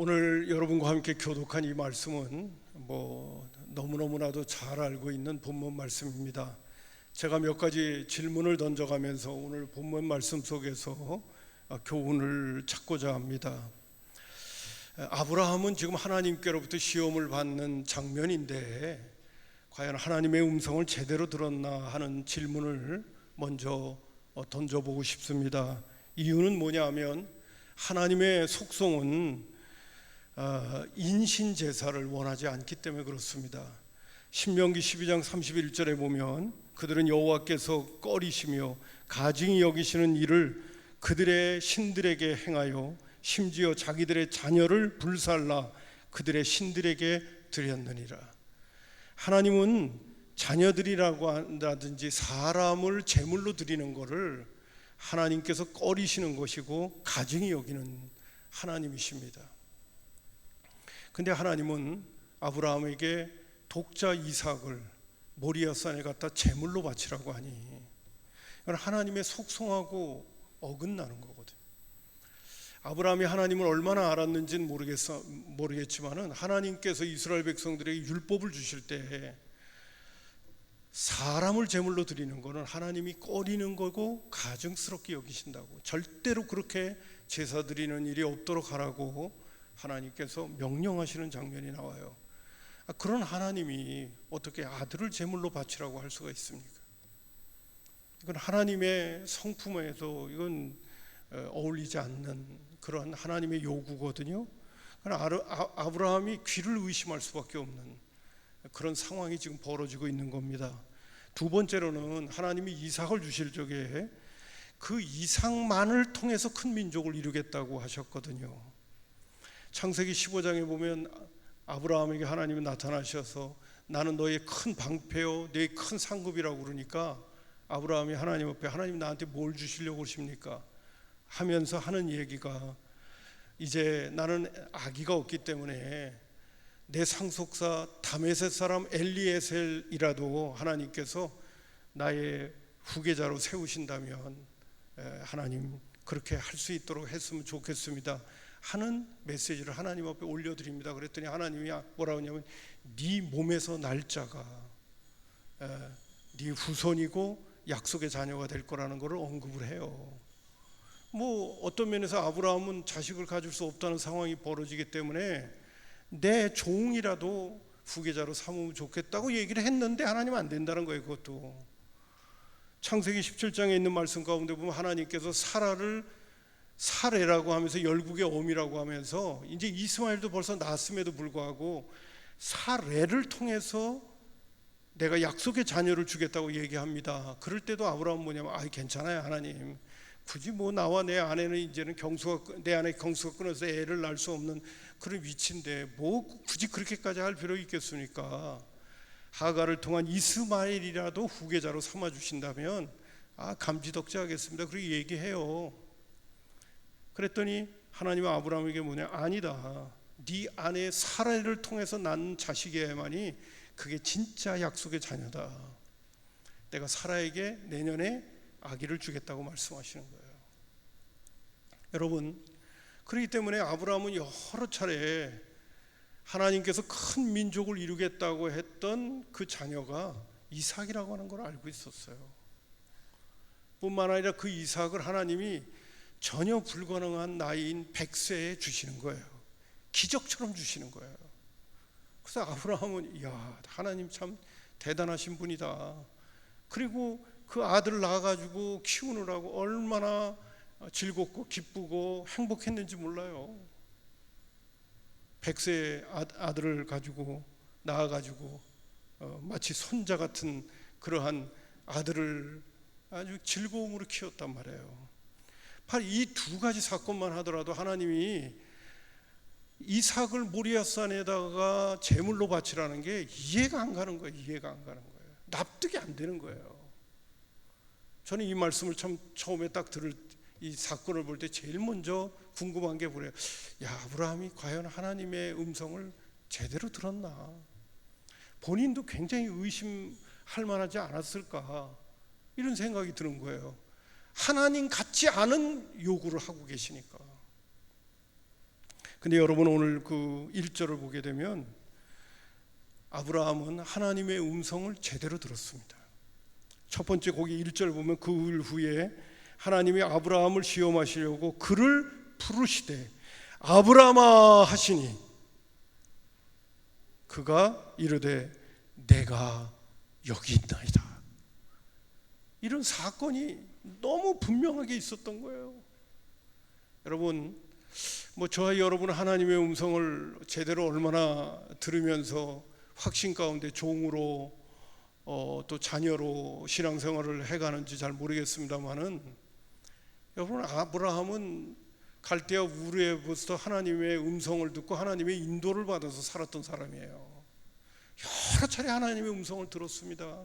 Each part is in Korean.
오늘 여러분과 함께 교독한 이 말씀은 너무너무나도 잘 알고 있는 본문 말씀입니다. 제가 몇 가지 질문을 던져가면서 오늘 본문 말씀 속에서 교훈을 찾고자 합니다. 아브라함은 지금 하나님께로부터 시험을 받는 장면인데 과연 하나님의 음성을 제대로 들었나 하는 질문을 먼저 던져보고 싶습니다. 이유는 뭐냐면 하나님의 속성은 인신제사를 원하지 않기 때문에 그렇습니다. 신명기 12장 31절에 보면 그들은 여호와께서 꺼리시며 가증히 여기시는 일을 그들의 신들에게 행하여 심지어 자기들의 자녀를 불살라 그들의 신들에게 드렸느니라. 하나님은 자녀들이라고 한다든지 사람을 제물로 드리는 것을 하나님께서 꺼리시는 것이고 가증히 여기는 하나님이십니다. 근데 하나님은 아브라함에게 독자 이삭을 모리아산에 갖다 제물로 바치라고 하니 이건 하나님의 속성하고 어긋나는 거거든요. 아브라함이 하나님을 얼마나 알았는지는 모르겠지만은 하나님께서 이스라엘 백성들에게 율법을 주실 때 사람을 제물로 드리는 것은 하나님이 꺼리는 거고 가증스럽게 여기신다고, 절대로 그렇게 제사 드리는 일이 없도록 하라고 하나님께서 명령하시는 장면이 나와요. 그런 하나님이 어떻게 아들을 제물로 바치라고 할 수가 있습니까? 이건 하나님의 성품에도 이건 어울리지 않는 그런 하나님의 요구거든요. 아브라함이 귀를 의심할 수밖에 없는 그런 상황이 지금 벌어지고 있는 겁니다. 두 번째로는 하나님이 이삭을 주실 적에 그 이삭만을 통해서 큰 민족을 이루겠다고 하셨거든요. 창세기 15장에 보면 아브라함에게 하나님이 나타나셔서 나는 너의 큰 방패요 너의 큰 상급이라고 그러니까 아브라함이 하나님 앞에 하나님 나한테 뭘 주시려고 그러십니까? 하면서 하는 얘기가 이제 나는 아기가 없기 때문에 내 상속사 다메섹 사람 엘리에셀이라도 하나님께서 나의 후계자로 세우신다면 하나님 그렇게 할 수 있도록 했으면 좋겠습니다 하는 메시지를 하나님 앞에 올려드립니다. 그랬더니 하나님이 뭐라고 하냐면 네 몸에서 날 자가 네 후손이고 약속의 자녀가 될 거라는 것을 언급을 해요. 어떤 면에서 아브라함은 자식을 가질 수 없다는 상황이 벌어지기 때문에 내 종이라도 후계자로 삼으면 좋겠다고 얘기를 했는데 하나님은 안 된다는 거예요. 그것도 창세기 17장에 있는 말씀 가운데 보면 하나님께서 사라를 사레라고 하면서 열국의 어미라고 하면서 이제 이스마엘도 벌써 낳았음에도 불구하고 사레를 통해서 내가 약속의 자녀를 주겠다고 얘기합니다. 그럴 때도 아브라함은 뭐냐면 괜찮아요 하나님, 굳이 나와 내 아내는 이제는 내 아내 경수가 끊어서 애를 낳을 수 없는 그런 위치인데 굳이 그렇게까지 할 필요 있겠습니까? 하가를 통한 이스마엘이라도 후계자로 삼아 주신다면 감지덕지 하겠습니다. 그렇게 얘기해요. 그랬더니 하나님은 아브라함에게 아니다, 네 아내 사라를 통해서 난 자식이야만이 그게 진짜 약속의 자녀다. 내가 사라에게 내년에 아기를 주겠다고 말씀하시는 거예요. 여러분, 그렇기 때문에 아브라함은 여러 차례 하나님께서 큰 민족을 이루겠다고 했던 그 자녀가 이삭이라고 하는 걸 알고 있었어요. 뿐만 아니라 그 이삭을 하나님이 전혀 불가능한 나이인 100세에 주시는 거예요. 기적처럼 주시는 거예요. 그래서 아브라함은 하나님 참 대단하신 분이다. 그리고 그 아들을 낳아가지고 키우느라고 얼마나 즐겁고 기쁘고 행복했는지 몰라요. 100세의 아들을 가지고 낳아가지고 마치 손자 같은 그러한 아들을 아주 즐거움으로 키웠단 말이에요. 바로 이 두 가지 사건만 하더라도 하나님이 이삭을 모리아산에다가 제물로 바치라는 게 이해가 안 가는 거예요. 이해가 안 가는 거예요. 납득이 안 되는 거예요. 저는 이 말씀을 참 처음에 딱 들을 이 사건을 볼 때 제일 먼저 궁금한 게 뭐래요? 아브라함이 과연 하나님의 음성을 제대로 들었나? 본인도 굉장히 의심할 만하지 않았을까? 이런 생각이 드는 거예요. 하나님 같지 않은 요구를 하고 계시니까. 근데 여러분 오늘 그 1절을 보게 되면 아브라함은 하나님의 음성을 제대로 들었습니다. 첫 번째 거기 1절 보면 그 후에 하나님이 아브라함을 시험하시려고 그를 부르시되 아브라함아 하시니 그가 이르되 내가 여기 있나이다. 이런 사건이 너무 분명하게 있었던 거예요. 여러분, 저와 여러분 하나님의 음성을 제대로 얼마나 들으면서 확신 가운데 종으로 또 자녀로 신앙생활을 해가는지 잘 모르겠습니다만은, 여러분 아브라함은 갈대아 우르에부터 하나님의 음성을 듣고 하나님의 인도를 받아서 살았던 사람이에요. 여러 차례 하나님의 음성을 들었습니다.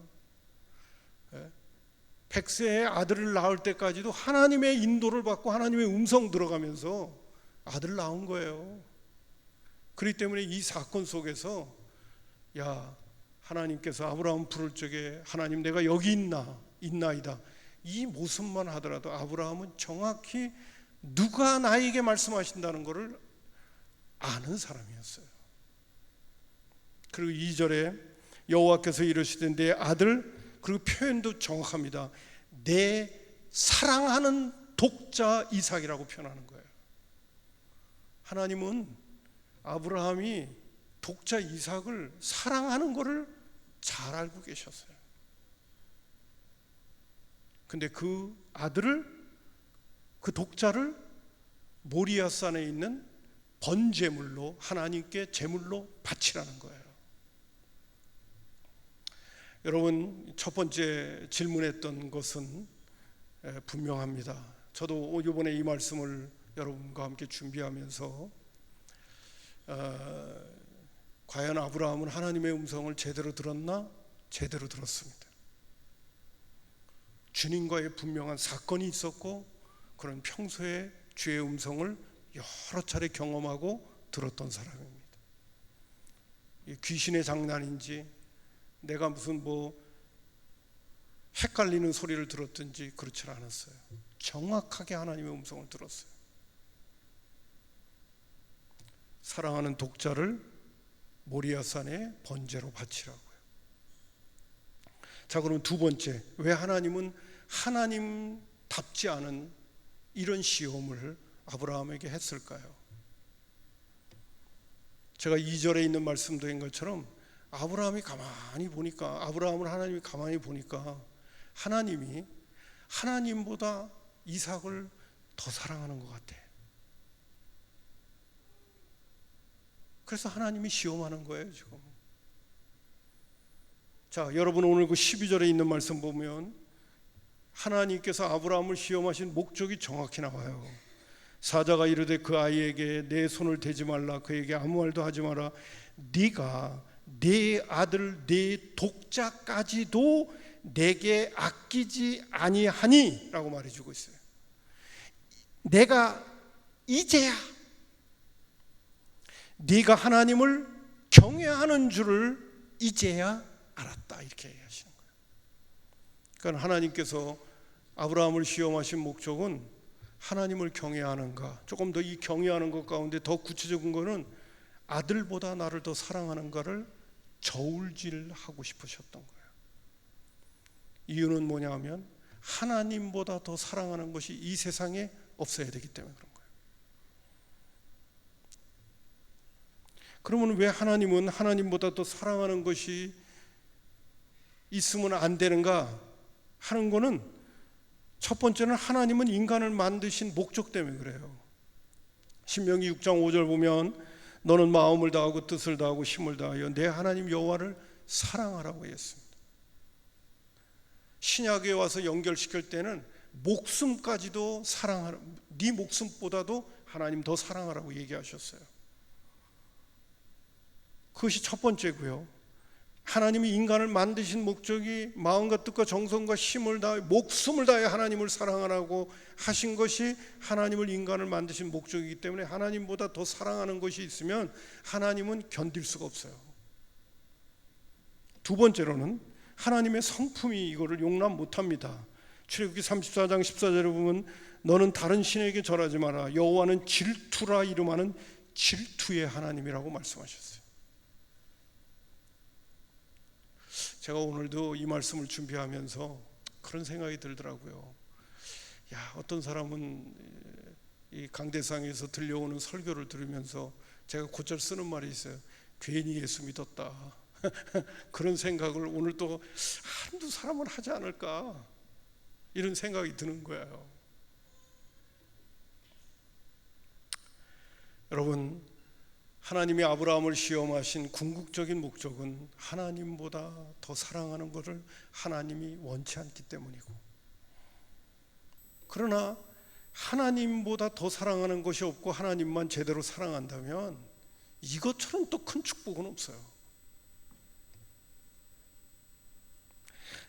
100세의 아들을 낳을 때까지도 하나님의 인도를 받고 하나님의 음성 들어가면서 아들을 낳은 거예요. 그렇기 때문에 이 사건 속에서 하나님께서 아브라함 부를 적에 하나님 내가 여기 있나이다 이 모습만 하더라도 아브라함은 정확히 누가 나에게 말씀하신다는 것을 아는 사람이었어요. 그리고 2절에 여호와께서 이르시되 내 아들, 그리고 표현도 정확합니다. 내 사랑하는 독자 이삭이라고 표현하는 거예요. 하나님은 아브라함이 독자 이삭을 사랑하는 것을 잘 알고 계셨어요. 근데 그 아들을, 그 독자를 모리아산에 있는 번제물로 하나님께 제물로 바치라는 거예요. 여러분, 첫 번째 질문했던 것은 분명합니다. 저도 이번에 이 말씀을 여러분과 함께 준비하면서 과연 아브라함은 하나님의 음성을 제대로 들었나? 제대로 들었습니다. 주님과의 분명한 사건이 있었고, 그런 평소에 주의 음성을 여러 차례 경험하고 들었던 사람입니다. 귀신의 장난인지 내가 무슨 헷갈리는 소리를 들었든지 그렇지 않았어요. 정확하게 하나님의 음성을 들었어요. 사랑하는 독자를 모리아산에 번제로 바치라고요. 자, 그럼 두 번째, 왜 하나님은 하나님답지 않은 이런 시험을 아브라함에게 했을까요? 제가 2절에 있는 말씀드린 것처럼 아브라함이 가만히 보니까, 아브라함을 하나님이 가만히 보니까 하나님이 하나님보다 이삭을 더 사랑하는 것 같아. 그래서 하나님이 시험하는 거예요 지금. 자, 여러분 오늘 그 12절에 있는 말씀 보면 하나님께서 아브라함을 시험하신 목적이 정확히 나와요. 사자가 이르되 그 아이에게 내 손을 대지 말라, 그에게 아무 말도 하지 마라. 네가 내 아들 내 독자까지도 내게 아끼지 아니하니 라고 말해주고 있어요. 내가 이제야 네가 하나님을 경외하는 줄을 이제야 알았다, 이렇게 얘기하시는 거예요. 그러니까 하나님께서 아브라함을 시험하신 목적은 하나님을 경외하는가, 조금 더 이 경외하는 것 가운데 더 구체적인 거는 아들보다 나를 더 사랑하는가를 저울질하고 싶으셨던 거예요. 이유는 뭐냐 하면 하나님보다 더 사랑하는 것이 이 세상에 없어야 되기 때문에 그런 거예요. 그러면 왜 하나님은 하나님보다 더 사랑하는 것이 있으면 안 되는가 하는 거는, 첫 번째는 하나님은 인간을 만드신 목적 때문에 그래요. 신명기 6장 5절 보면 너는 마음을 다하고 뜻을 다하고 힘을 다하여 내 하나님 여호와를 사랑하라고 했습니다. 신약에 와서 연결시킬 때는 목숨까지도 사랑하라, 네 목숨보다도 하나님 더 사랑하라고 얘기하셨어요. 그것이 첫 번째고요. 하나님이 인간을 만드신 목적이 마음과 뜻과 정성과 힘을 다해 목숨을 다해 하나님을 사랑하라고 하신 것이 하나님을 인간을 만드신 목적이기 때문에 하나님보다 더 사랑하는 것이 있으면 하나님은 견딜 수가 없어요. 두 번째로는 하나님의 성품이 이거를 용납 못합니다. 출애굽기 34장 14절에 보면 너는 다른 신에게 절하지 마라, 여호와는 질투라 이름하는 질투의 하나님이라고 말씀하셨어요. 제가 오늘도 이 말씀을 준비하면서 그런 생각이 들더라고요. 어떤 사람은 이 강대상에서 들려오는 설교를 들으면서 제가 곧잘 쓰는 말이 있어요. 괜히 예수 믿었다. 그런 생각을 오늘 또 한두 사람은 하지 않을까, 이런 생각이 드는 거예요. 여러분, 하나님이 아브라함을 시험하신 궁극적인 목적은 하나님보다 더 사랑하는 것을 하나님이 원치 않기 때문이고, 그러나 하나님보다 더 사랑하는 것이 없고 하나님만 제대로 사랑한다면 이것처럼 또 큰 축복은 없어요.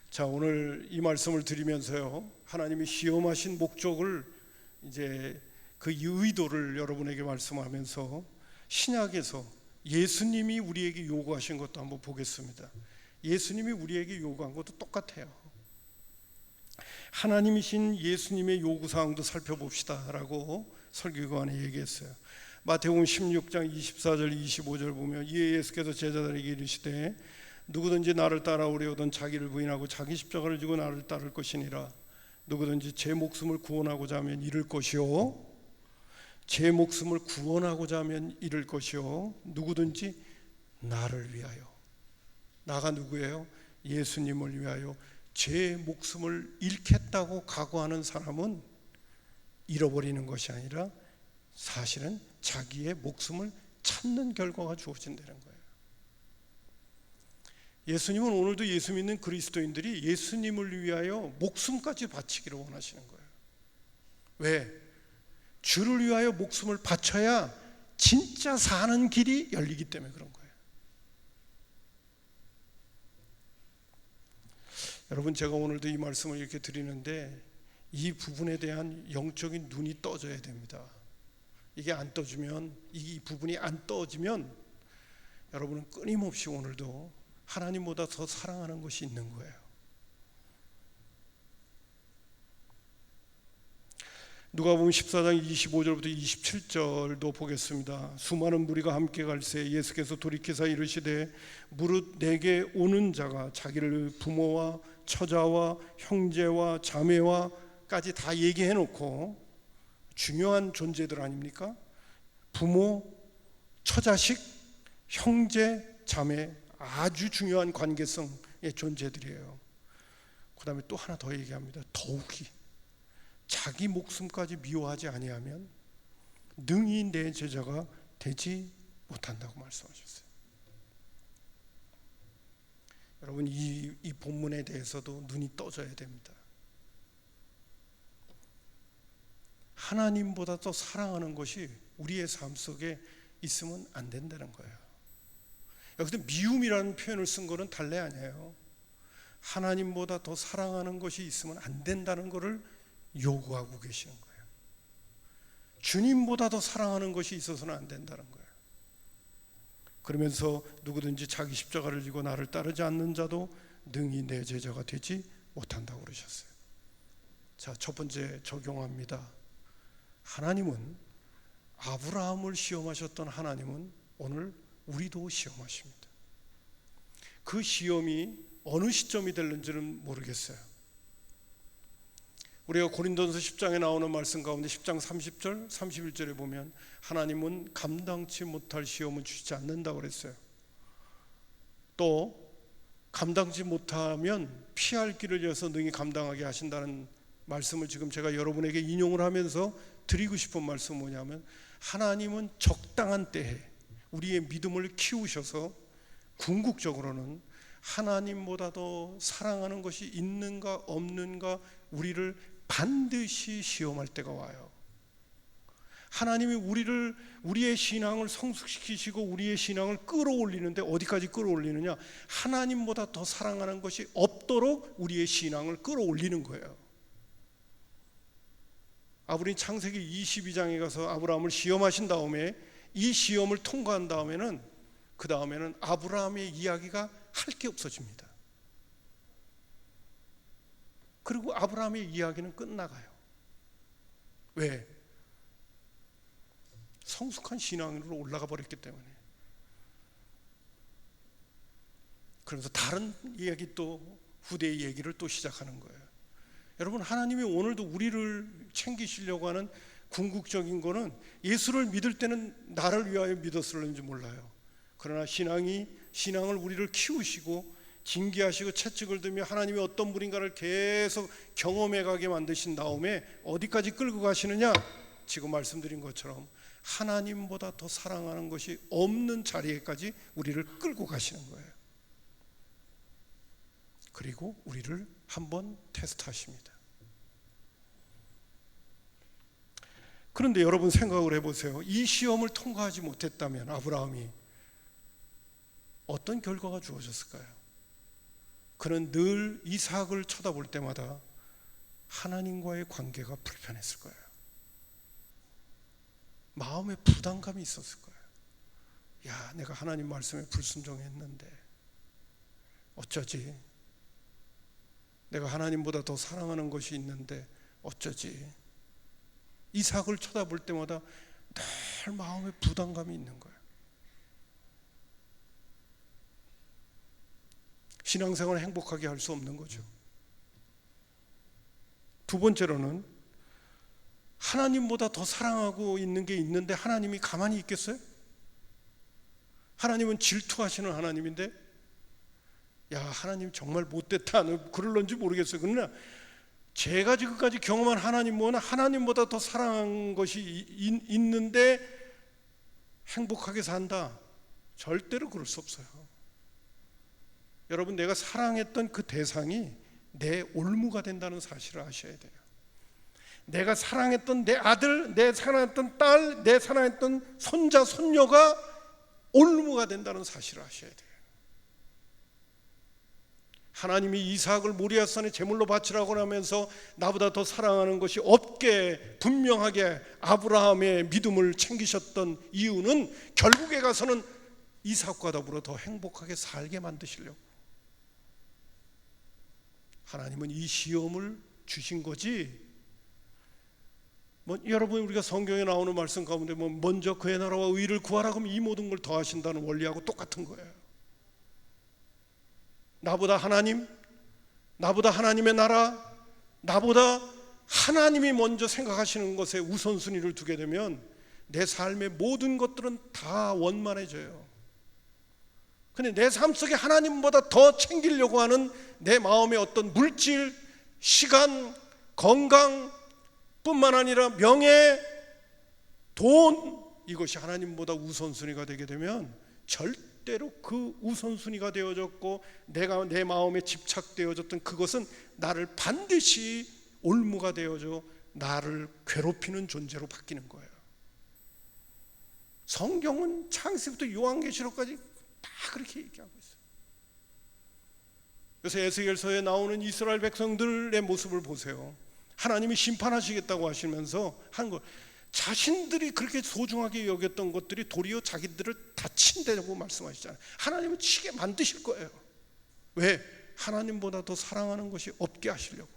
자, 오늘 이 말씀을 드리면서요, 하나님이 시험하신 목적을, 이제 그 의도를 여러분에게 말씀하면서 신약에서 예수님이 우리에게 요구하신 것도 한번 보겠습니다. 예수님이 우리에게 요구한 것도 똑같아요. 하나님이신 예수님의 요구사항도 살펴봅시다 라고 설교관이 얘기했어요. 마태복음 16장 24절 25절 보면, 이에 예수께서 제자들에게 이르시되 누구든지 나를 따라오려거든 자기를 부인하고 자기 십자가를 지고 나를 따를 것이니라. 누구든지 제 목숨을 구원하고자 하면 잃을 것이요, 제 목숨을 구원하고자 하면 잃을 것이요, 누구든지 나를 위하여, 나가 누구예요? 예수님을 위하여 제 목숨을 잃겠다고 각오하는 사람은 잃어버리는 것이 아니라 사실은 자기의 목숨을 찾는 결과가 주어진다는 거예요. 예수님은 오늘도 예수 믿는 그리스도인들이 예수님을 위하여 목숨까지 바치기를 원하시는 거예요. 왜? 주를 위하여 목숨을 바쳐야 진짜 사는 길이 열리기 때문에 그런 거예요. 여러분, 제가 오늘도 이 말씀을 이렇게 드리는데 이 부분에 대한 영적인 눈이 떠져야 됩니다. 이게 안 떠지면, 이 부분이 안 떠지면 여러분은 끊임없이 오늘도 하나님보다 더 사랑하는 것이 있는 거예요. 누가복음 14장 25절부터 27절도 보겠습니다. 수많은 무리가 함께 갈새 예수께서 돌이키사 이르시되 무릇 내게 오는 자가 자기를 부모와 처자와 형제와 자매와까지 다 얘기해 놓고, 중요한 존재들 아닙니까? 부모, 처자식, 형제, 자매, 아주 중요한 관계성의 존재들이에요. 그 다음에 또 하나 더 얘기합니다. 더욱이 자기 목숨까지 미워하지 아니하면 능히 내 제자가 되지 못한다고 말씀하셨어요. 여러분, 이 본문에 대해서도 눈이 떠져야 됩니다. 하나님보다 더 사랑하는 것이 우리의 삶 속에 있으면 안 된다는 거예요. 여기서 미움이라는 표현을 쓴 거는 달래 아니에요. 하나님보다 더 사랑하는 것이 있으면 안 된다는 것을 요구하고 계시는 거예요. 주님보다 더 사랑하는 것이 있어서는 안 된다는 거예요. 그러면서 누구든지 자기 십자가를 지고 나를 따르지 않는 자도 능히 내 제자가 되지 못한다고 그러셨어요. 자, 첫 번째 적용합니다. 하나님은, 아브라함을 시험하셨던 하나님은 오늘 우리도 시험하십니다. 그 시험이 어느 시점이 될는지는 모르겠어요. 우리가 고린도전서 10장에 나오는 말씀 가운데 10장 30절 31절에 보면 하나님은 감당치 못할 시험은 주시지 않는다고 그랬어요. 또 감당치 못하면 피할 길을 위해서 능히 감당하게 하신다는 말씀을 지금 제가 여러분에게 인용을 하면서 드리고 싶은 말씀은 뭐냐면, 하나님은 적당한 때에 우리의 믿음을 키우셔서 궁극적으로는 하나님보다 더 사랑하는 것이 있는가 없는가 우리를 반드시 시험할 때가 와요. 하나님이 우리의 신앙을 성숙시키시고 우리의 신앙을 끌어올리는데 어디까지 끌어올리느냐? 하나님보다 더 사랑하는 것이 없도록 우리의 신앙을 끌어올리는 거예요. 아브라함이 창세기 22장에 가서 아브라함을 시험하신 다음에, 이 시험을 통과한 다음에는, 그 다음에는 아브라함의 이야기가 할 게 없어집니다. 그리고 아브라함의 이야기는 끝나가요. 왜? 성숙한 신앙으로 올라가 버렸기 때문에. 그러면서 다른 이야기, 또 후대의 얘기를 또 시작하는 거예요. 여러분, 하나님이 오늘도 우리를 챙기시려고 하는 궁극적인 거는, 예수를 믿을 때는 나를 위하여 믿었을는지 몰라요. 그러나 신앙을 우리를 키우시고 징계하시고 채찍을 들며 하나님이 어떤 분인가를 계속 경험해 가게 만드신 다음에 어디까지 끌고 가시느냐? 지금 말씀드린 것처럼 하나님보다 더 사랑하는 것이 없는 자리에까지 우리를 끌고 가시는 거예요. 그리고 우리를 한번 테스트하십니다. 그런데 여러분, 생각을 해보세요. 이 시험을 통과하지 못했다면 아브라함이 어떤 결과가 주어졌을까요? 그는 늘 이삭을 쳐다볼 때마다 하나님과의 관계가 불편했을 거예요. 마음에 부담감이 있었을 거예요. 야, 내가 하나님 말씀에 불순종했는데 어쩌지? 내가 하나님보다 더 사랑하는 것이 있는데 어쩌지? 이삭을 쳐다볼 때마다 늘 마음에 부담감이 있는 거예요. 신앙생활을 행복하게 할 수 없는 거죠. 두 번째로는, 하나님보다 더 사랑하고 있는 게 있는데 하나님이 가만히 있겠어요? 하나님은 질투하시는 하나님인데, 야, 하나님 정말 못됐다, 그럴런지 모르겠어요. 그러나 제가 지금까지 경험한 하나님은 하나님보다 더 사랑한 것이 있는데 행복하게 산다? 절대로 그럴 수 없어요. 여러분, 내가 사랑했던 그 대상이 내 올무가 된다는 사실을 아셔야 돼요. 내가 사랑했던 내 아들, 내 사랑했던 딸, 내 사랑했던 손자, 손녀가 올무가 된다는 사실을 아셔야 돼요. 하나님이 이삭을 모리아산에 제물로 바치라고 하면서 나보다 더 사랑하는 것이 없게 분명하게 아브라함의 믿음을 챙기셨던 이유는, 결국에 가서는 이삭과 더불어 더 행복하게 살게 만드시려고. 하나님은 이 시험을 주신 거지, 여러분, 우리가 성경에 나오는 말씀 가운데 먼저 그의 나라와 의를 구하라 그러면 이 모든 걸 더하신다는 원리하고 똑같은 거예요. 나보다 하나님, 나보다 하나님의 나라, 나보다 하나님이 먼저 생각하시는 것에 우선순위를 두게 되면 내 삶의 모든 것들은 다 원만해져요. 근데 내 삶 속에 하나님보다 더 챙기려고 하는 내 마음의 어떤 물질, 시간, 건강 뿐만 아니라 명예, 돈, 이것이 하나님보다 우선순위가 되게 되면 절대로 그 우선순위가 되어졌고 내가 내 마음에 집착되어졌던 그것은 나를 반드시 올무가 되어져 나를 괴롭히는 존재로 바뀌는 거예요. 성경은 창세기부터 요한계시록까지 다 그렇게 얘기하고 있어요. 그래서 에스겔서에 나오는 이스라엘 백성들의 모습을 보세요. 하나님이 심판하시겠다고 하시면서 한 것, 자신들이 그렇게 소중하게 여겼던 것들이 도리어 자기들을 다친다고 말씀하시잖아요. 하나님은 치게 만드실 거예요. 왜? 하나님보다 더 사랑하는 것이 없게 하시려고.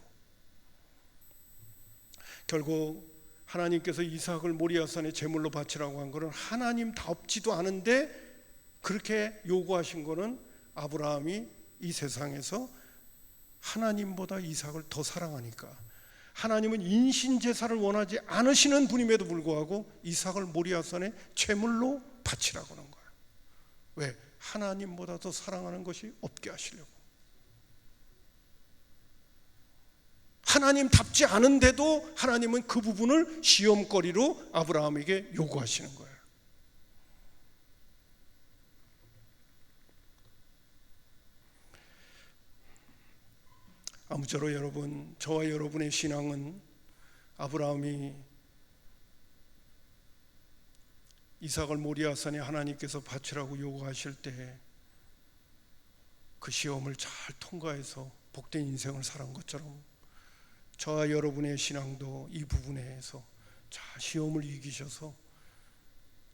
결국 하나님께서 이삭을 모리아산에 제물로 바치라고 한 것은 하나님답지도 않은데 그렇게 요구하신 것은 아브라함이 이 세상에서 하나님보다 이삭을 더 사랑하니까. 하나님은 인신제사를 원하지 않으시는 분임에도 불구하고 이삭을 모리아산에 제물로 바치라고 하는 거예요. 왜? 하나님보다 더 사랑하는 것이 없게 하시려고. 하나님답지 않은데도 하나님은 그 부분을 시험거리로 아브라함에게 요구하시는 거예요. 아무쪼록 여러분, 저와 여러분의 신앙은 아브라함이 이삭을 모리아산에 하나님께서 바치라고 요구하실 때 그 시험을 잘 통과해서 복된 인생을 살아온 것처럼 저와 여러분의 신앙도 이 부분에서 잘 시험을 이기셔서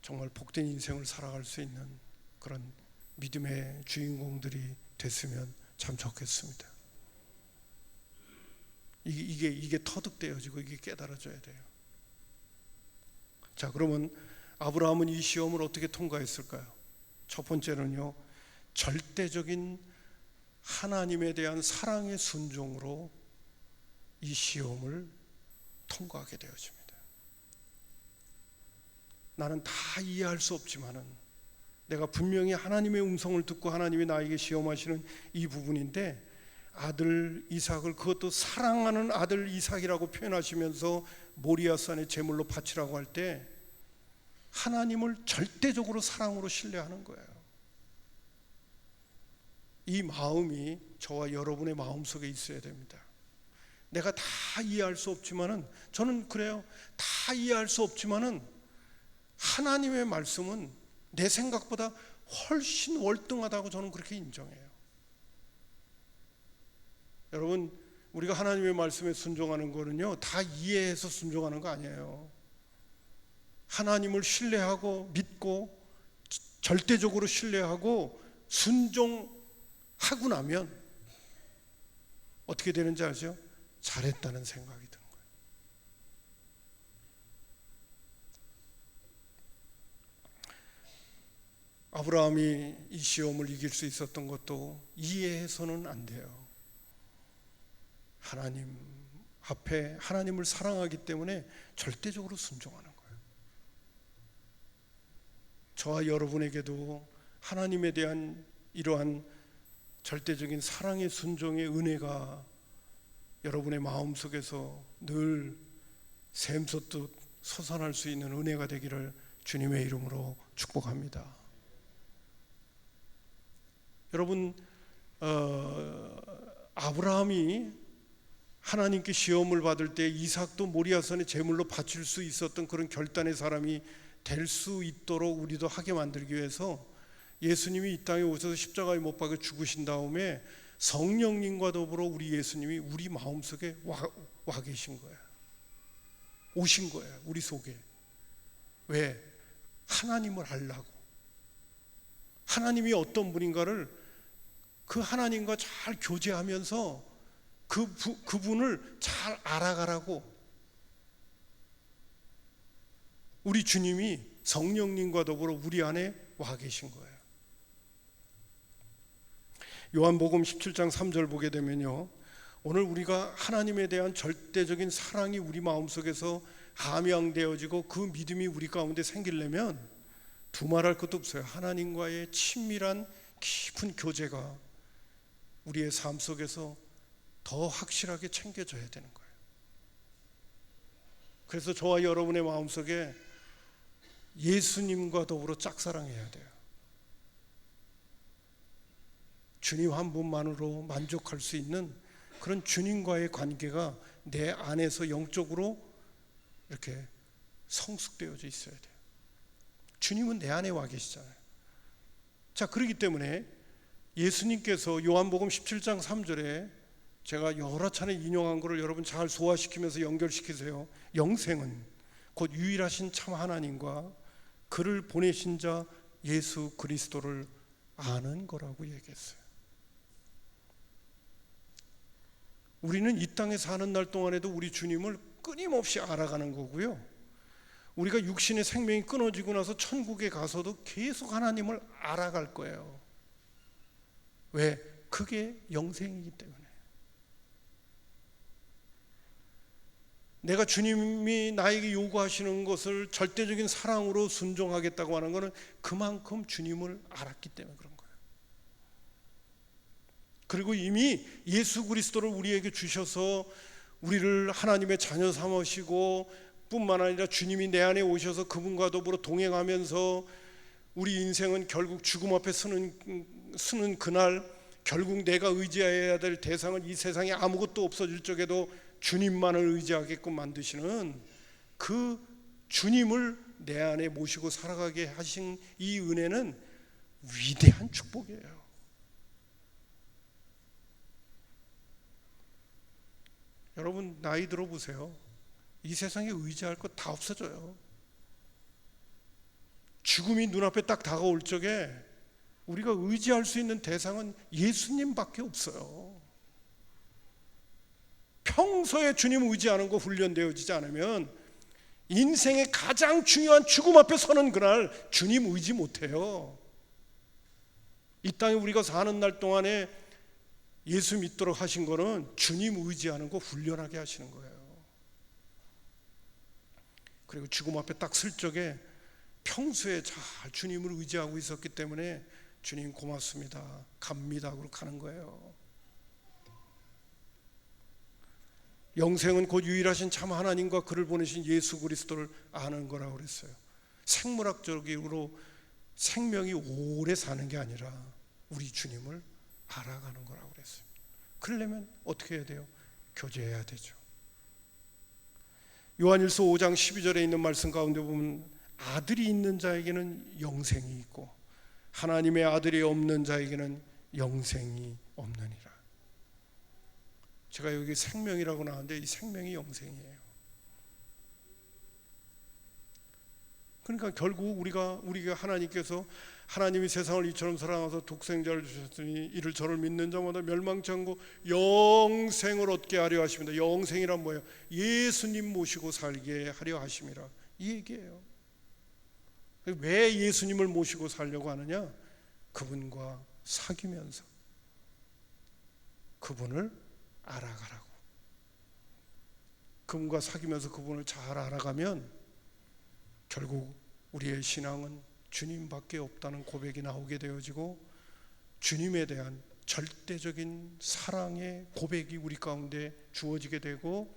정말 복된 인생을 살아갈 수 있는 그런 믿음의 주인공들이 됐으면 참 좋겠습니다. 이게 터득되어지고 이게 깨달아져야 돼요. 자, 그러면 아브라함은 이 시험을 어떻게 통과했을까요? 첫 번째는요, 절대적인 하나님에 대한 사랑의 순종으로 이 시험을 통과하게 되어집니다. 나는 다 이해할 수 없지만은, 내가 분명히 하나님의 음성을 듣고 하나님이 나에게 시험하시는 이 부분인데, 아들 이삭을, 그것도 사랑하는 아들 이삭이라고 표현하시면서 모리아산의 제물로 바치라고 할 때 하나님을 절대적으로 사랑으로 신뢰하는 거예요. 이 마음이 저와 여러분의 마음속에 있어야 됩니다. 내가 다 이해할 수 없지만은, 저는 그래요. 다 이해할 수 없지만은 하나님의 말씀은 내 생각보다 훨씬 월등하다고 저는 그렇게 인정해요. 여러분, 우리가 하나님의 말씀에 순종하는 거는요, 다 이해해서 순종하는 거 아니에요. 하나님을 신뢰하고 믿고 절대적으로 신뢰하고 순종하고 나면 어떻게 되는지 알죠? 잘했다는 생각이 드는 거예요. 아브라함이 이 시험을 이길 수 있었던 것도 이해해서는 안 돼요. 하나님 앞에 하나님을 사랑하기 때문에 절대적으로 순종하는 거예요. 저와 여러분에게도 하나님에 대한 이러한 절대적인 사랑의 순종의 은혜가 여러분의 마음속에서 늘 샘솟듯 솟아날 수 있는 은혜가 되기를 주님의 이름으로 축복합니다. 여러분, 아브라함이 하나님께 시험을 받을 때 이삭도 모리아산의 제물로 바칠 수 있었던 그런 결단의 사람이 될 수 있도록 우리도 하게 만들기 위해서 예수님이 이 땅에 오셔서 십자가에 못 박혀 죽으신 다음에 성령님과 더불어 우리 예수님이 우리 마음속에 와 계신 거예요. 오신 거예요, 우리 속에. 왜? 하나님을 알라고. 하나님이 어떤 분인가를 그 하나님과 잘 교제하면서 그분을 잘 알아가라고 우리 주님이 성령님과 더불어 우리 안에 와 계신 거예요. 요한복음 17장 3절 보게 되면요, 오늘 우리가 하나님에 대한 절대적인 사랑이 우리 마음속에서 함양되어지고 그 믿음이 우리 가운데 생기려면 두말할 것도 없어요. 하나님과의 친밀한 깊은 교제가 우리의 삶 속에서 더 확실하게 챙겨져야 되는 거예요. 그래서 저와 여러분의 마음속에 예수님과 더불어 짝사랑해야 돼요. 주님 한 분만으로 만족할 수 있는 그런 주님과의 관계가 내 안에서 영적으로 이렇게 성숙되어져 있어야 돼요. 주님은 내 안에 와 계시잖아요. 자, 그렇기 때문에 예수님께서 요한복음 17장 3절에 제가 여러 차례 인용한 것을 여러분 잘 소화시키면서 연결시키세요. 영생은 곧 유일하신 참 하나님과 그를 보내신 자 예수 그리스도를 아는 거라고 얘기했어요. 우리는 이 땅에 사는 날 동안에도 우리 주님을 끊임없이 알아가는 거고요, 우리가 육신의 생명이 끊어지고 나서 천국에 가서도 계속 하나님을 알아갈 거예요. 왜? 그게 영생이기 때문에. 내가 주님이 나에게 요구하시는 것을 절대적인 사랑으로 순종하겠다고 하는 것은 그만큼 주님을 알았기 때문에 그런 거예요. 그리고 이미 예수 그리스도를 우리에게 주셔서 우리를 하나님의 자녀 삼으시고 뿐만 아니라 주님이 내 안에 오셔서 그분과 더불어 동행하면서 우리 인생은 결국 죽음 앞에 서는 그날, 결국 내가 의지해야 될 대상은 이 세상에 아무것도 없어질 적에도 주님만을 의지하게끔 만드시는 그 주님을 내 안에 모시고 살아가게 하신 이 은혜는 위대한 축복이에요. 여러분, 나이 들어보세요. 이 세상에 의지할 것 다 없어져요. 죽음이 눈앞에 딱 다가올 적에 우리가 의지할 수 있는 대상은 예수님밖에 없어요. 평소에 주님 의지하는 거 훈련되어지지 않으면 인생의 가장 중요한 죽음 앞에 서는 그날 주님 의지 못해요. 이 땅에 우리가 사는 날 동안에 예수 믿도록 하신 거는 주님 의지하는 거 훈련하게 하시는 거예요. 그리고 죽음 앞에 딱 쓸 적에 평소에 잘 주님을 의지하고 있었기 때문에 주님 고맙습니다, 갑니다 그러고 가는 거예요. 영생은 곧 유일하신 참 하나님과 그를 보내신 예수 그리스도를 아는 거라고 그랬어요. 생물학적으로 생명이 오래 사는 게 아니라 우리 주님을 알아가는 거라고 그랬어요. 그러려면 어떻게 해야 돼요? 교제해야 되죠. 요한일서 5장 12절에 있는 말씀 가운데 보면 아들이 있는 자에게는 영생이 있고 하나님의 아들이 없는 자에게는 영생이 없느니라. 제가 여기 생명이라고 나왔는데 이 생명이 영생이에요. 그러니까 결국 우리가 하나님께서 하나님이 세상을 이처럼 사랑하사 독생자를 주셨으니 이를 저를 믿는 자마다 멸망치 않고 영생을 얻게 하려 하십니다. 영생이란 뭐예요? 예수님 모시고 살게 하려 하심이라, 이 얘기예요. 왜 예수님을 모시고 살려고 하느냐? 그분과 사귀면서 그분을 알아가라고. 그분과 사귀면서 그분을 잘 알아가면 결국 우리의 신앙은 주님밖에 없다는 고백이 나오게 되어지고 주님에 대한 절대적인 사랑의 고백이 우리 가운데 주어지게 되고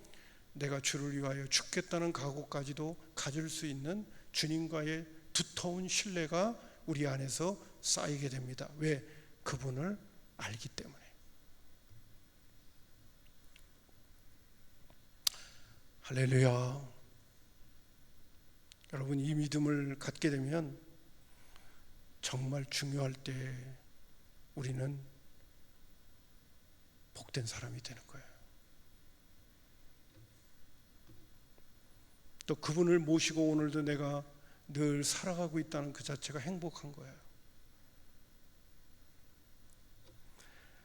내가 주를 위하여 죽겠다는 각오까지도 가질 수 있는 주님과의 두터운 신뢰가 우리 안에서 쌓이게 됩니다. 왜? 그분을 알기 때문에. 할렐루야. 여러분, 이 믿음을 갖게 되면 정말 중요할 때 우리는 복된 사람이 되는 거예요. 또 그분을 모시고 오늘도 내가 늘 살아가고 있다는 그 자체가 행복한 거예요.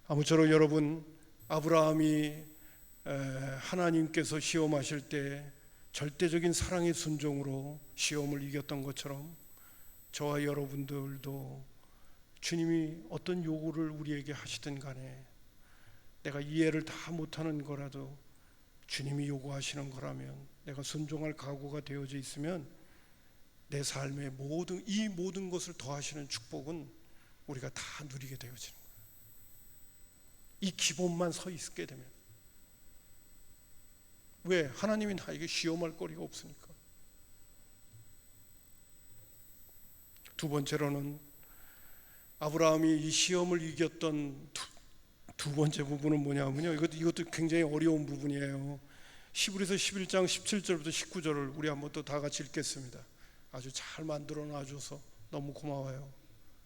아무쪼록 여러분, 아브라함이 하나님께서 시험하실 때 절대적인 사랑의 순종으로 시험을 이겼던 것처럼 저와 여러분들도 주님이 어떤 요구를 우리에게 하시든 간에 내가 이해를 다 못하는 거라도 주님이 요구하시는 거라면 내가 순종할 각오가 되어져 있으면 내 삶의 이 모든 것을 더하시는 축복은 우리가 다 누리게 되어지는 거예요. 이 기본만 서 있게 되면. 왜? 하나님이 나에게 시험할 거리가 없으니까. 두 번째로는 아브라함이 이 시험을 이겼던 두 번째 부분은 뭐냐면요, 이것도 굉장히 어려운 부분이에요. 히브리서 11장 17절부터 19절을 우리 한번 또 다 같이 읽겠습니다. 아주 잘 만들어 놔줘서 너무 고마워요.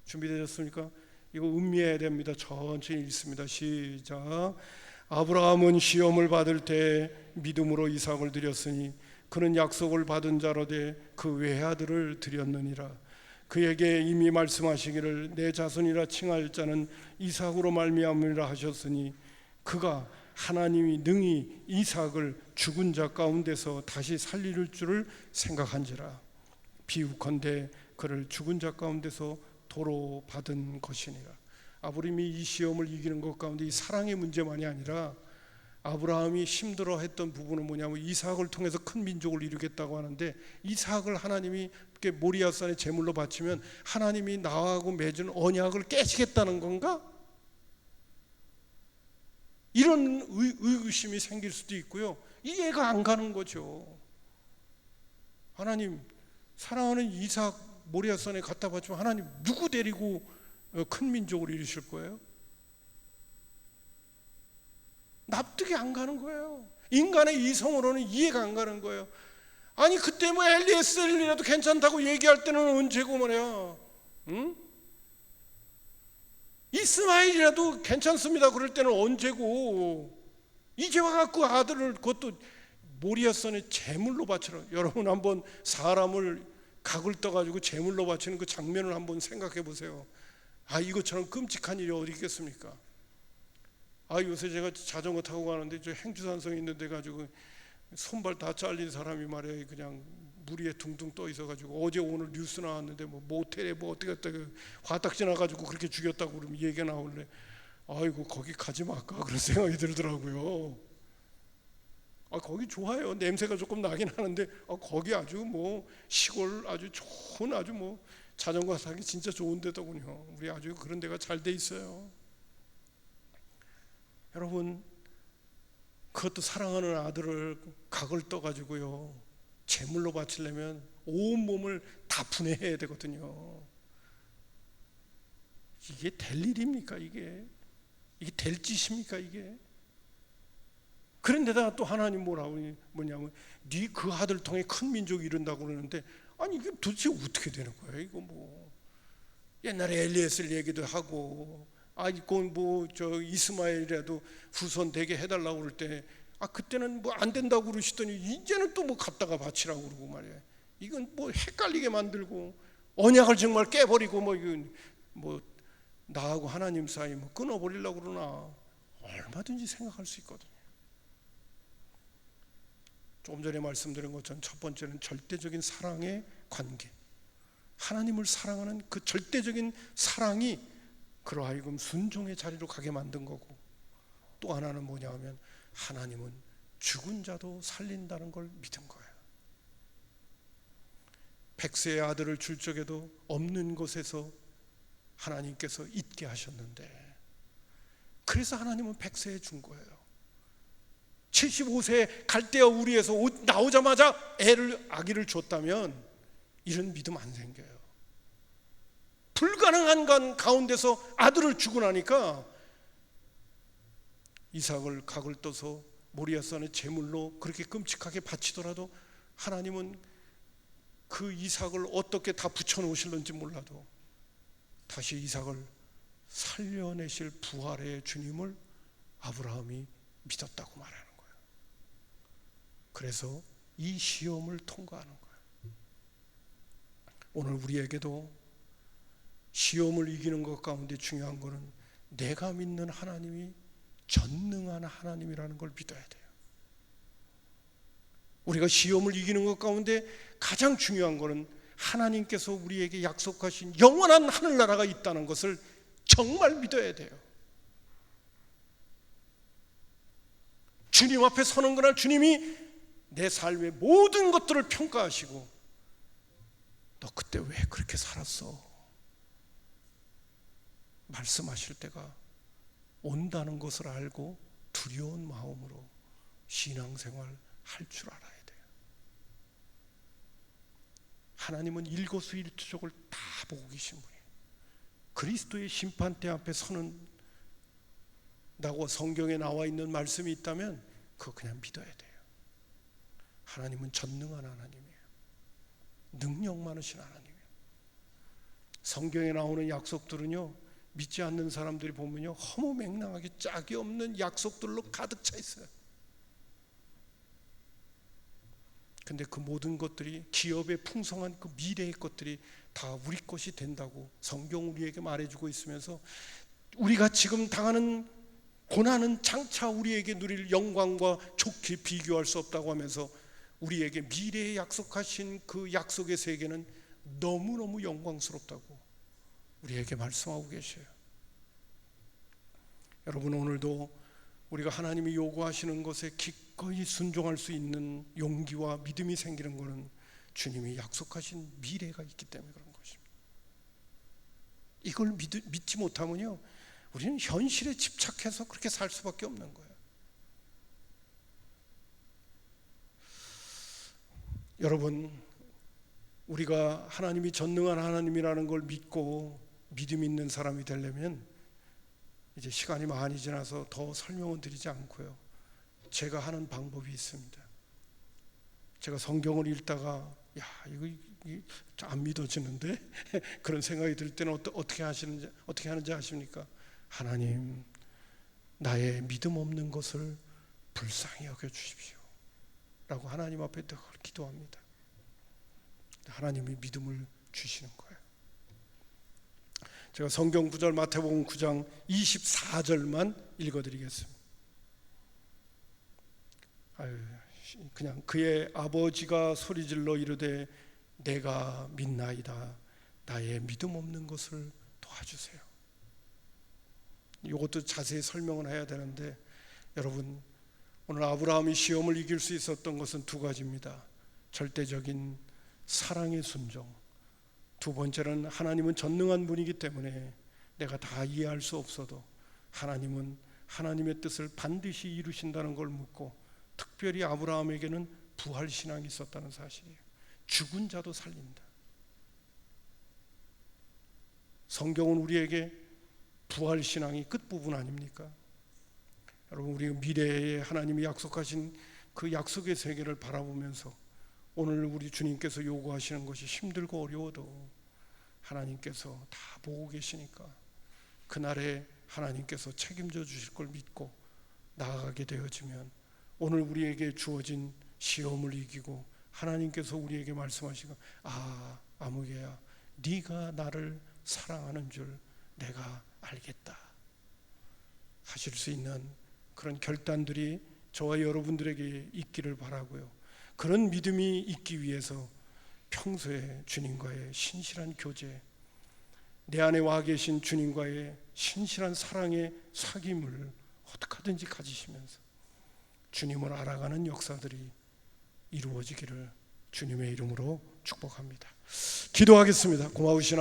준비되셨습니까? 이거 음미해야 됩니다. 천천히 읽습니다. 시작. 아브라함은 시험을 받을 때 믿음으로 이삭을 드렸으니 그는 약속을 받은 자로되 그 외아들을 드렸느니라. 그에게 이미 말씀하시기를 내 자손이라 칭할 자는 이삭으로 말미암으리라 하셨으니 그가 하나님이 능히 이삭을 죽은 자 가운데서 다시 살릴 줄을 생각한지라. 비유컨대 그를 죽은 자 가운데서 도로 받은 것이니라. 아브라함이 이 시험을 이기는 것 가운데 이 사랑의 문제만이 아니라 아브라함이 힘들어했던 부분은 뭐냐면 이삭을 통해서 큰 민족을 이루겠다고 하는데 이삭을 하나님이 모리아산에 제물로 바치면 하나님이 나하고 맺은 언약을 깨시겠다는 건가? 이런 의구심이 생길 수도 있고요. 이해가 안 가는 거죠. 하나님, 사랑하는 이삭 모리아산에 갖다 바치면 하나님 누구 데리고 큰 민족을 이루실 거예요? 납득이 안 가는 거예요. 인간의 이성으로는 이해가 안 가는 거예요. 아니 그때 뭐 엘리에셀이라도 괜찮다고 얘기할 때는 언제고 말이야. 응? 이스마엘이라도 괜찮습니다 그럴 때는 언제고. 이제 와갖고 아들을 그것도 모리아산에 제물로 바치라. 여러분 한번 사람을 각을 떠가지고 제물로 바치는 그 장면을 한번 생각해 보세요. 아, 이것처럼 끔찍한 일이 어디 있겠습니까? 아, 요새 제가 자전거 타고 가는데 저 행주산성에 있는 데 가지고 손발 다 잘린 사람이 말이야 그냥 물 위에 둥둥 떠 있어가지고 어제 오늘 뉴스 나왔는데 뭐 모텔에 뭐 어떻게 했다 화딱지 나가지고 그렇게 죽였다고 그러면 얘기가 나올래. 아이고 거기 가지 말까 그런 생각이 들더라고요. 거기 좋아요. 냄새가 조금 나긴 하는데 거기 아주 뭐 시골 아주 좋은 아주 뭐 자전거 타기 진짜 좋은 데더군요. 우리 아주 그런 데가 잘 돼 있어요. 여러분 그것도 사랑하는 아들을 각을 떠가지고요 제물로 바치려면 온 몸을 다 분해해야 되거든요. 이게 될 일입니까? 이게 될 짓입니까? 이게? 그런데다가 또 하나님 뭐냐면 네 그 아들 통해 큰 민족이 이룬다고 그러는데 아니 이게 도대체 어떻게 되는 거예요? 이거 뭐 옛날에 엘리에셀 얘기도 하고 이건 뭐 저 이스마엘이라도 후손 되게 해달라고 그럴 때 그때는 뭐 안 된다고 그러시더니 이제는 또 뭐 갖다가 바치라고 그러고 말이야. 이건 뭐 헷갈리게 만들고 언약을 정말 깨버리고 뭐 이건 뭐 나하고 하나님 사이 뭐 끊어버리려고 그러나 얼마든지 생각할 수 있거든요. 조금 전에 말씀드린 것처럼 첫 번째는 절대적인 사랑의 관계. 하나님을 사랑하는 그 절대적인 사랑이 그로 하여금 순종의 자리로 가게 만든 거고, 또 하나는 뭐냐 하면 하나님은 죽은 자도 살린다는 걸 믿은 거예요. 백세의 아들을 줄 적에도 없는 곳에서 하나님께서 있게 하셨는데, 그래서 하나님은 백세에 준 거예요. 75세 갈대아 우리에서 나오자마자 아기를 줬다면 이런 믿음 안 생겨요. 불가능한 간 가운데서 아들을 주고 나니까 이삭을 각을 떠서 모리아산의 제물로 그렇게 끔찍하게 바치더라도 하나님은 그 이삭을 어떻게 다 붙여놓으실는지 몰라도 다시 이삭을 살려내실 부활의 주님을 아브라함이 믿었다고 말하는 거예요. 그래서 이 시험을 통과하는 거예요. 오늘 우리에게도 시험을 이기는 것 가운데 중요한 것은 내가 믿는 하나님이 전능한 하나님이라는 걸 믿어야 돼요. 우리가 시험을 이기는 것 가운데 가장 중요한 것은 하나님께서 우리에게 약속하신 영원한 하늘나라가 있다는 것을 정말 믿어야 돼요. 주님 앞에 서는 그날 주님이 내 삶의 모든 것들을 평가하시고 너 그때 왜 그렇게 살았어? 말씀하실 때가 온다는 것을 알고 두려운 마음으로 신앙생활 할 줄 알아야 돼요. 하나님은 일거수일투족을 다 보고 계신 분이에요. 그리스도의 심판대 앞에 서는다고 성경에 나와 있는 말씀이 있다면 그거 그냥 믿어야 돼요. 하나님은 전능한 하나님이에요. 능력 많으신 하나님이에요. 성경에 나오는 약속들은요, 믿지 않는 사람들이 보면요, 허무맹랑하게 짝이 없는 약속들로 가득 차 있어요. 근데 그 모든 것들이 기업의 풍성한 그 미래의 것들이 다 우리 것이 된다고 성경 우리에게 말해주고 있으면서 우리가 지금 당하는 고난은 장차 우리에게 누릴 영광과 좋게 비교할 수 없다고 하면서 우리에게 미래에 약속하신 그 약속의 세계는 너무너무 영광스럽다고 우리에게 말씀하고 계셔요. 여러분, 오늘도 우리가 하나님이 요구하시는 것에 기꺼이 순종할 수 있는 용기와 믿음이 생기는 것은 주님이 약속하신 미래가 있기 때문에 그런 것입니다. 이걸 믿지 못하면요, 우리는 현실에 집착해서 그렇게 살 수밖에 없는 거예요. 여러분, 우리가 하나님이 전능한 하나님이라는 걸 믿고 믿음 있는 사람이 되려면 이제 시간이 많이 지나서 더 설명은 드리지 않고요, 제가 하는 방법이 있습니다. 제가 성경을 읽다가 이거 안 믿어지는데 그런 생각이 들 때는 어떻게 하는지 아십니까? 하나님, 나의 믿음 없는 것을 불쌍히 여겨 주십시오 라고 하나님 앞에 늘 기도합니다. 하나님이 믿음을 주시는 거예요. 제가 성경 구절 마태복음 9장 24절만 읽어드리겠습니다. 그냥 그의 아버지가 소리질러 이르되 내가 믿나이다. 나의 믿음 없는 것을 도와주세요. 이것도 자세히 설명을 해야 되는데, 여러분, 오늘 아브라함이 시험을 이길 수 있었던 것은 두 가지입니다. 절대적인 사랑의 순종, 두 번째는 하나님은 전능한 분이기 때문에 내가 다 이해할 수 없어도 하나님은 하나님의 뜻을 반드시 이루신다는 걸 묻고, 특별히 아브라함에게는 부활신앙이 있었다는 사실이에요. 죽은 자도 살린다. 성경은 우리에게 부활신앙이 끝부분 아닙니까? 여러분, 우리 미래에 하나님이 약속하신 그 약속의 세계를 바라보면서 오늘 우리 주님께서 요구하시는 것이 힘들고 어려워도 하나님께서 다 보고 계시니까 그날에 하나님께서 책임져 주실 걸 믿고 나아가게 되어지면, 오늘 우리에게 주어진 시험을 이기고 하나님께서 우리에게 말씀하시고, 아무개야, 네가 나를 사랑하는 줄 내가 알겠다 하실 수 있는 그런 결단들이 저와 여러분들에게 있기를 바라고요. 그런 믿음이 있기 위해서 평소에 주님과의 신실한 교제, 내 안에 와 계신 주님과의 신실한 사랑의 사귐을 어떻게 하든지 가지시면서 주님을 알아가는 역사들이 이루어지기를 주님의 이름으로 축복합니다. 기도하겠습니다. 고마우신